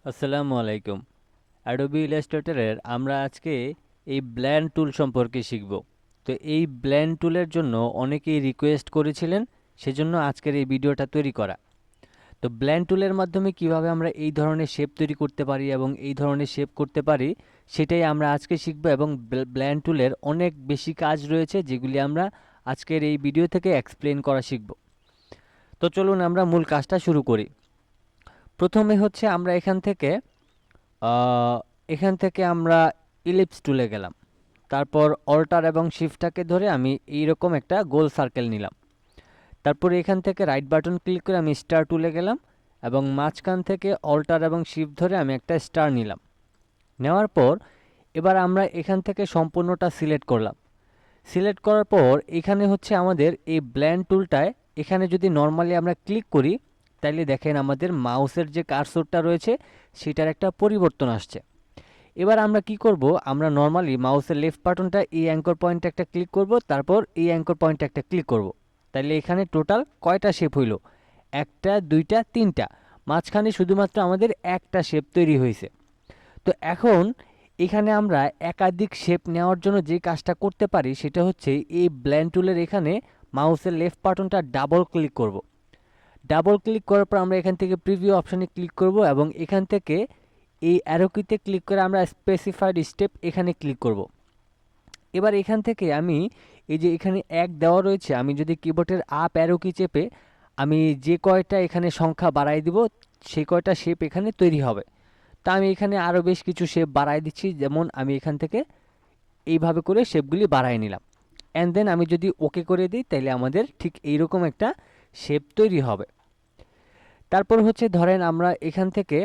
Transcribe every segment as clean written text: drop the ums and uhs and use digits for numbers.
আসসালামু আলাইকুম। অ্যাডোবি ইলাস্ট্রেটরের আমরা আজকে এই ব্লেন্ড টুল সম্পর্কে শিখব। তো এই ব্লেন্ড টুলের জন্য অনেকেই রিকোয়েস্ট করেছিলেন, সেজন্য আজকের এই ভিডিওটা তৈরি করা। তো ব্লেন্ড টুলের মাধ্যমে কিভাবে আমরা এই ধরনের শেপ তৈরি করতে পারি এবং এই ধরনের শেপ করতে পারি সেটাই আমরা আজকে শিখব। এবং ব্লেন্ড টুলের অনেক বেশি কাজ রয়েছে যেগুলি আমরা আজকের এই ভিডিও থেকে এক্সপ্লেন করা শিখব। তো চলুন আমরা মূল কাজটা শুরু করি। প্রথমে হচ্ছে আমরা এখান থেকে আমরা ইলিপস টুলে গেলাম। তারপর অল্টার এবং শিফটটাকে ধরে আমি এইরকম একটা গোল সার্কেল নিলাম। তারপর এখান থেকে রাইট বাটন ক্লিক করে আমি স্টার টুলে গেলাম এবং মাঝখান থেকে অল্টার এবং শিফট ধরে আমি একটা স্টার নিলাম। নেওয়ার পর এবার আমরা এখান থেকে সম্পূর্ণটা সিলেক্ট করলাম। সিলেক্ট করার পর এখানে হচ্ছে আমাদের এই ব্লেন্ড টুলটায় এখানে যদি নর্মালি আমরা ক্লিক করি তাইলে দেখেন আমাদের মাউসের যে কার্সরটা রয়েছে সেটার একটা পরিবর্তন আসছে। এবার আমরা কি করব, আমরা নর্মালি মাউসের লেফট বাটনটা এই অ্যাঙ্কর পয়েন্টে একটা ক্লিক করব, তারপর এই অ্যাঙ্কর পয়েন্টে একটা ক্লিক করব। তাইলে এখানে টোটাল কয়টা শেপ হইল? একটা, দুইটা, তিনটা। মাঝখানে শুধুমাত্র আমাদের একটা শেপ তৈরি হয়েছে। তো এখন এখানে আমরা একাধিক শেপ নেওয়ার জন্য যে কাজটা করতে পারি সেটা হচ্ছে এই ব্লেন্ড টুলের এখানে মাউসের লেফট বাটনটা ডাবল ক্লিক করব। ডাবল ক্লিক করার পর আমরা এখান থেকে প্রিভিউ অপশানে ক্লিক করব এবং এখান থেকে এই অ্যারো কিতে ক্লিক করে আমরা স্পেসিফাইড স্টেপ এখানে ক্লিক করব। এবার এখান থেকে আমি এই যে এখানে এক দেওয়া রয়েছে, আমি যদি কিবোর্ডের আপ অ্যারো কি চেপে আমি যে কয়টা এখানে সংখ্যা বাড়াই দিব সেই কয়টা শেপ এখানে তৈরি হবে। তা আমি এখানে আরও বেশ কিছু শেপ বাড়াই দিচ্ছি, যেমন আমি এখান থেকে এইভাবে করে শেপগুলি বাড়াই নিলাম। অ্যান্ড দেন আমি যদি ওকে করে দিই তাহলে আমাদের ঠিক এইরকম একটা শেপ তৈরি হবে। তারপর হচ্ছে ধরেন আমরা এখান থেকে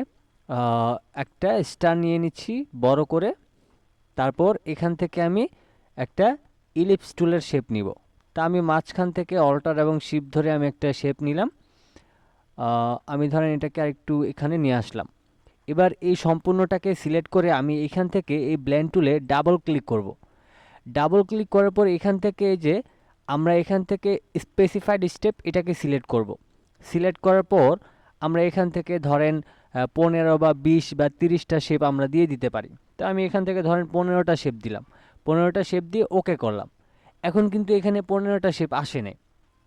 একটা স্টার নিয়ে নিচ্ছি বড় করে। তারপর এখান থেকে আমি একটা ইলিপস টুলের শেপ নিব। তা আমি মাঝখান থেকে অল্টার এবং শিফট ধরে আমি একটা শেপ নিলাম। আমি ধরেন এটাকে আরেকটু এখানে নিয়ে আসলাম। এবার এই সম্পূর্ণটাকে সিলেক্ট করে আমি এখান থেকে এই ব্লেন্ড টুলে ডাবল ক্লিক করব। ডাবল ক্লিক করার পর এখান থেকে এই যে আমরা এখান থেকে স্পেসিফাইড স্টেপ এটাকে সিলেক্ট করব। সিলেক্ট করার পর আমরা এখান থেকে ধরেন 15 বা 20 বা 30টা শেপ আমরা দিয়ে দিতে পারি। তো আমি এখান থেকে ধরেন 15টা শেপ দিলাম। 15টা শেপ দিয়ে ওকে করলাম। এখন কিন্তু এখানে 15টা শেপ আসে নাই।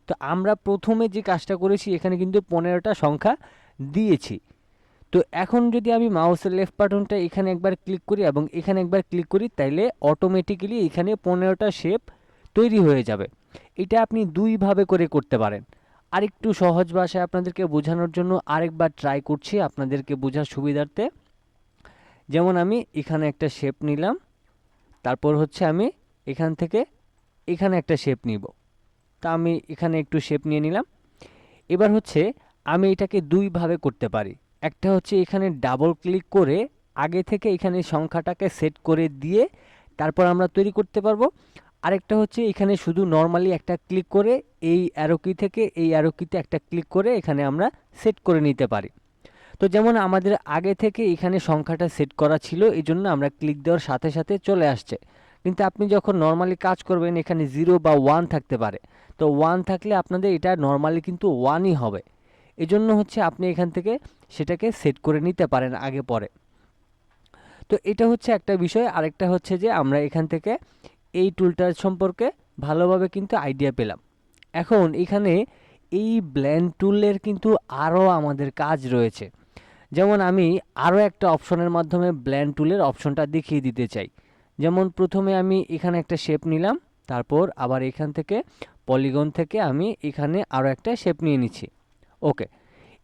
তো আমরা প্রথমে যে কাজটা করেছি এখানে কিন্তু 15টা সংখ্যা দিয়েছি। তো এখন যদি আমি মাউসের লেফট বাটনটা এখানে একবার ক্লিক করি এবং এখানে একবার ক্লিক করি তাইলে অটোমেটিক্যালি এখানে 15টা শেপ তৈরি হয়ে যাবে। এটা আপনি দুইভাবে করে করতে পারেন। আরেকটু সহজ ভাষায় আপনাদেরকে বোঝানোর জন্য আরেকবার ট্রাই করছি আপনাদেরকে বোঝার সুবিধার্থে। যেমন আমি এখানে একটা শেপ নিলাম, তারপর হচ্ছে আমি এখান থেকে এখানে একটা শেপ নিব। তা আমি এখানে একটু শেপ নিয়ে নিলাম। এবার হচ্ছে আমি এটাকে দুইভাবে করতে পারি। একটা হচ্ছে এখানে ডাবল ক্লিক করে আগে থেকে এখানে সংখ্যাটাকে সেট করে দিয়ে তারপর আমরা তৈরি করতে পারবো। আরেকটা হচ্ছে এখানে শুধু নর্মালি একটা ক্লিক করে এই অ্যারো কি থেকে এই অ্যারো কিতে একটা ক্লিক করে এখানে আমরা সেট করে নিতে পারি। তো যেমন আমাদের আগে থেকে এখানে সংখ্যাটা সেট করা ছিল, এই জন্য আমরা ক্লিক দেওয়ার সাথে সাথে চলে আসছে। কিন্তু আপনি যখন নর্মালি কাজ করবেন এখানে 0 বা 1 থাকতে পারে। তো 1 থাকলে আপনাদের এটা নর্মালি কিন্তু 1ই হবে। এজন্য হচ্ছে আপনি এখান থেকে সেটাকে সেট করে নিতে পারেন আগে পরে। তো এটা হচ্ছে একটা বিষয়। আরেকটা হচ্ছে যে আমরা এখান থেকে এই টুলটার সম্পর্কে ভালোভাবে কিন্তু আইডিয়া পেলাম। এখন এখানে এই ব্লেন্ড টুলের কিন্তু আরও আমাদের কাজ রয়েছে। যেমন আমি আরও একটা অপশনের মাধ্যমে ব্লেন্ড টুলের অপশনটা দেখিয়ে দিতে চাই। যেমন প্রথমে আমি এখানে একটা শেপ নিলাম, তারপর আবার এখান থেকে পলিগন থেকে আমি এখানে আরও একটা শেপ নিয়ে নিচ্ছি। ওকে,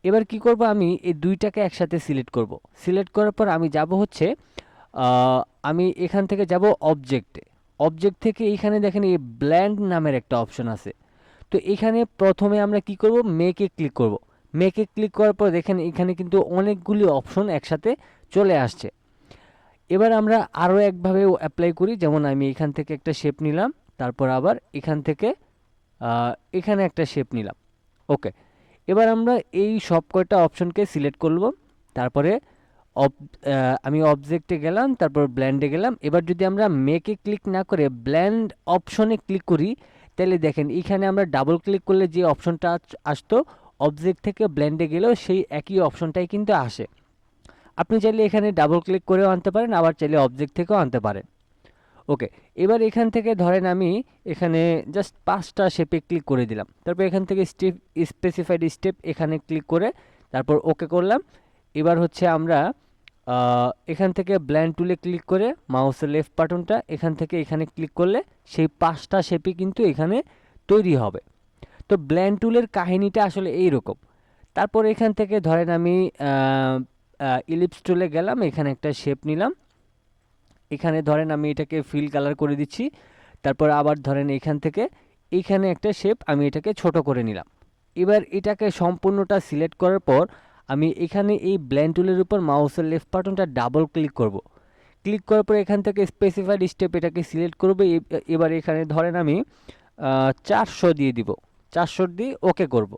এবার কি করব, আমি এই দুইটাকে একসাথে সিলেক্ট করব। সিলেক্ট করার পর আমি যাব হচ্ছে আমি এখান থেকে যাব অবজেক্টে। অবজেক্ট থেকে এইখানে দেখেন এই ব্লেন্ড নামের একটা অপশন আছে। তো এখানে প্রথমে আমরা কি করব, মেকে ক্লিক করব। মেকে ক্লিক করার পর দেখেন এখানে কিন্তু অনেকগুলি অপশন একসাথে চলে আসছে। এবার আমরা আরও একভাবে অ্যাপ্লাই করি। যেমন আমি এখান থেকে একটা শেপ নিলাম, তারপর আবার এখান থেকে এখানে একটা শেপ নিলাম। ওকে, এবার আমরা এই সব কয়টা অপশনকে সিলেক্ট করব। তারপরে আমি অবজেক্টে গেলাম, তারপর ব্ল্যান্ডে গেলাম। এবার যদি আমরা মেকে ক্লিক না করে ব্ল্যান্ড অপশনে ক্লিক করি তাহলে দেখেন এখানে আমরা ডাবল ক্লিক করলে যে অপশনটা আসতো অবজেক্ট থেকে ব্ল্যান্ডে গেলেও সেই একই অপশনটাই কিন্তু আসে। আপনি চাইলে এখানে ডাবল ক্লিক করেও আনতে পারেন, আবার চাইলে অবজেক্ট থেকেও আনতে পারেন। ওকে, এবার এখান থেকে ধরেন আমি এখানে জাস্ট 5টা শেপে ক্লিক করে দিলাম। তারপর এখান থেকে স্পেসিফাইড স্টেপ এখানে ক্লিক করে তারপর ওকে করলাম। এবার হচ্ছে আমরা এখান থেকে ব্লেন্ড টুলে ক্লিক করে মাউসের লেফট বাটনটা এখান থেকে এখানে ক্লিক করলে সেই 5টা শেপই কিন্তু এখানে তৈরি হবে। তো ব্লেন্ড টুলের কাহিনীটা আসলে এইরকম। তারপর এখান থেকে ধরেন আমি ইলিপস টুলে গেলাম, এখানে একটা শেপ নিলাম, এখানে ধরেন আমি এটাকে ফিল কালার করে দিচ্ছি। তারপর আবার ধরেন এখান থেকে এইখানে একটা শেপ আমি এটাকে ছোট করে নিলাম। এবার এটাকে সম্পূর্ণটা সিলেক্ট করার পর আমি এখানে এই ব্লেন্ড টুলের উপর মাউসের লেফট বাটনটা ডাবল ক্লিক করব। ক্লিক করার পর এখান থেকে স্পেসিফাইড স্টেপ এটাকে সিলেক্ট করব। এবার এখানে ধরেন আমি 400 দিয়ে দিব, 400 দিয়ে ওকে করব।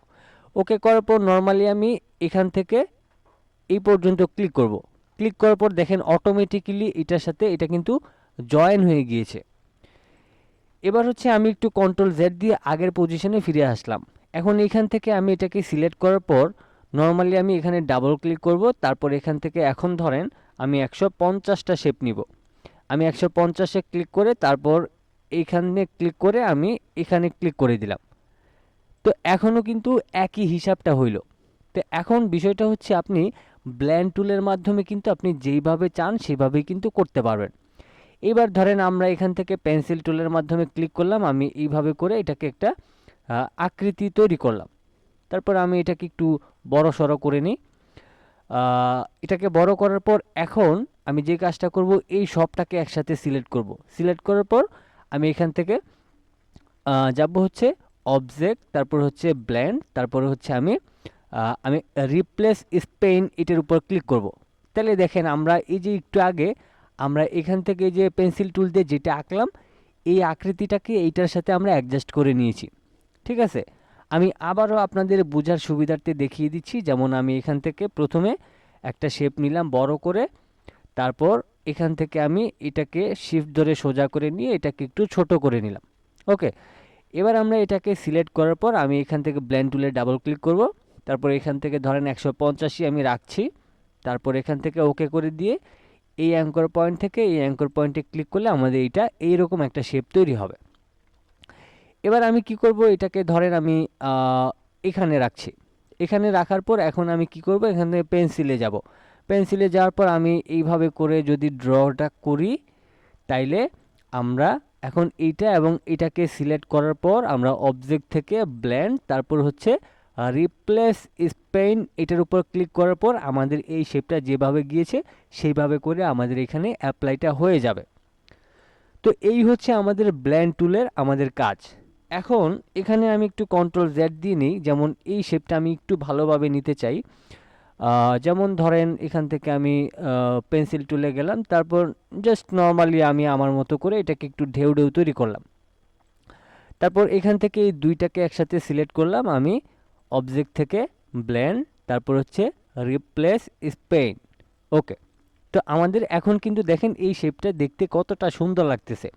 ওকে করার পর নর্মালি আমি এখান থেকে এই পর্যন্ত ক্লিক করব। ক্লিক করার পর দেখেন অটোমেটিক্যালি এটার সাথে এটা কিন্তু জয়েন হয়ে গিয়েছে। এবার হচ্ছে আমি একটু কন্ট্রোল জেড দিয়ে আগের পজিশনে ফিরে আসলাম। এখন এখান থেকে আমি এটাকে সিলেক্ট করার পর নর্মালি আমি এখানে ডাবল ক্লিক করব। তারপর এখান থেকে এখন ধরেন আমি 150টা শেপ নিব। আমি 150-এ ক্লিক করে তারপর এইখানে ক্লিক করে আমি এখানে ক্লিক করে দিলাম। তো এখনও কিন্তু একই হিসাবটা হইল। তো এখন বিষয়টা হচ্ছে আপনি ব্লেন্ড টুলের মাধ্যমে কিন্তু আপনি যেইভাবে চান সেভাবেই কিন্তু করতে পারবেন। এবার ধরেন আমরা এখান থেকে পেন্সিল টুলের মাধ্যমে ক্লিক করলাম, আমি এইভাবে করে এটাকে একটা আকৃতি তৈরি করলাম। তারপর আমি এটাকে একটু বড় সড়ো করে নিই। এটাকে বড় করার পর এখন আমি যে কাজটা করব এই সবটাকে একসাথে সিলেক্ট করব। সিলেক্ট করার পর আমি এখান থেকে যাব হচ্ছে অবজেক্ট, তারপর হচ্ছে ব্লেন্ড, তারপরে হচ্ছে আমি রিপ্লেস স্পেন এটার উপর ক্লিক করব। তাহলে দেখেন আমরা এই যে একটু আগে আমরা এখান থেকে যে পেন্সিল টুল দিয়ে যেটা আঁকলাম এই আকৃতিটাকে এইটার সাথে আমরা অ্যাডজাস্ট করে নিয়েছি। ঠিক আছে, আমি আবারও আপনাদের বোঝার সুবিধার্থে দেখিয়ে দিচ্ছি। যেমন আমি এখান থেকে প্রথমে একটা শেপ নিলাম বড় করে, তারপর এখান থেকে আমি এটাকে শিফট ধরে সোজা করে নিয়ে এটাকে একটু ছোট করে নিলাম। ওকে, এবার আমরা এটাকে সিলেক্ট করার পর আমি এখান থেকে ব্লেন্ড টুলে ডাবল ক্লিক করব। তারপর এখান থেকে ধরেন 185 আমি রাখছি। তারপর এখান থেকে ওকে করে দিয়ে এই অ্যাঙ্কর পয়েন্ট থেকে এই অ্যাঙ্কর পয়েন্টে ক্লিক করলে আমাদের এইটা এইরকম একটা শেপ তৈরি হবে। এবার আমি কি করব, এটাকে ধরেন আমি এখানে রাখছি। এখানে রাখার পর এখন আমি কি করব, এখান থেকে পেন্সিলে যাব। পেন্সিলে যাওয়ার পর আমি এইভাবে করে যদি ড্রটা করি তাইলে আমরা এখন এইটা এবং এটাকে সিলেক্ট করার পর আমরা অবজেক্ট থেকে ব্লেন্ড, তারপর হচ্ছে রিপ্লেস স্পেন এটার উপর ক্লিক করার পর আমাদের এই শেপটা যেভাবে গিয়েছে সেইভাবে করে আমাদের এখানে অ্যাপ্লাইটা হয়ে যাবে। তো এই হচ্ছে আমাদের ব্লেন্ড টুলের আমাদের কাজ। এখন এখানে আমি একটু কন্ট্রোল জেড দিয়ে নিই, যেমন এই শেপটা আমি একটু ভালোভাবে নিতে চাই। যেমন ধরেন এখান থেকে আমি পেন্সিল টুলে গেলাম, তারপর জাস্ট নর্মালি আমি আমার মতো করে এটাকে একটু ঢেউ ঢেউ তৈরি করলাম। তারপর এখান থেকে এই দুইটাকে একসাথে সিলেক্ট করলাম আমি অবজেক্ট থেকে ব্লেন্ড, তারপর হচ্ছে রিপ্লেস স্পেন। ওকে, তো আমাদের এখন কিন্তু দেখেন এই শেপটা দেখতে কতটা সুন্দর লাগতেছে।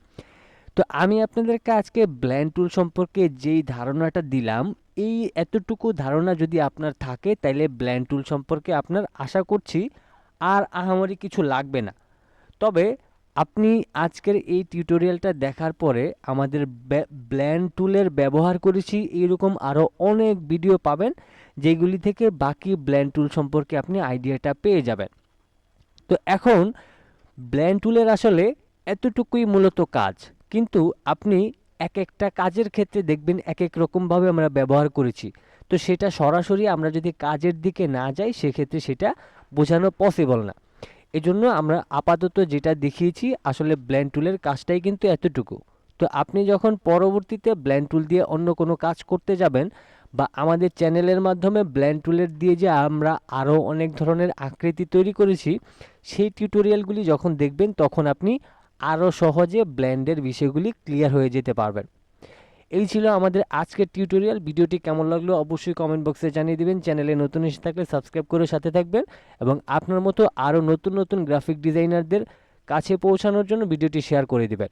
তো আমি আপনাদেরকে আজকে ব্লেন্ড টুল সম্পর্কে যেই ধারণাটা দিলাম, এই এতটুকু ধারণা যদি আপনার থাকে তাইলে ব্লেন্ড টুল সম্পর্কে আপনার আশা করছি আর আহামরি কিছু লাগবে না। তবে আপনি আজকের এই টিউটোরিয়ালটা দেখার পরে আমাদের ব্লেন্ড টুলের ব্যবহার করেছি এরকম আরও অনেক ভিডিও পাবেন, যেগুলি থেকে বাকি ব্লেন্ড টুল সম্পর্কে আপনি আইডিয়াটা পেয়ে যাবেন। তো এখন ব্লেন্ড টুলের আসলে এতটুকুই মূলত কাজ, কিন্তু আপনি এক একটা কাজের ক্ষেত্রে দেখবেন এক এক রকমভাবে আমরা ব্যবহার করেছি। তো সেটা সরাসরি আমরা যদি কাজের দিকে না যাই সেক্ষেত্রে সেটা বোঝানো পসিবল না। এজন্য আমরা আপাতত যেটা দেখিয়েছি আসলে ব্লেন্ড টুলের কাজটাই কিন্তু এতটুকু। তো আপনি যখন পরবর্তীতে ব্লেন্ড টুল দিয়ে অন্য কোনো কাজ করতে যাবেন বা আমাদের চ্যানেলের মাধ্যমে ব্লেন্ড টুলের দিয়ে যে আমরা আরও অনেক ধরনের আকৃতি তৈরি করেছি সেই টিউটোরিয়ালগুলি যখন দেখবেন তখন আপনি আরও সহজে ব্লেন্ডের বিষয়গুলি ক্লিয়ার হয়ে যেতে পারবেন। এই ছিল আমাদের আজকের টিউটোরিয়াল। ভিডিওটি কেমন লাগলো অবশ্যই কমেন্ট বক্সে জানিয়ে দিবেন। চ্যানেলে নতুন এসে থাকলে সাবস্ক্রাইব করে সাথে থাকবেন এবং আপনার মতো আরও নতুন নতুন গ্রাফিক ডিজাইনারদের কাছে পৌঁছানোর জন্য ভিডিওটি শেয়ার করে দিবেন।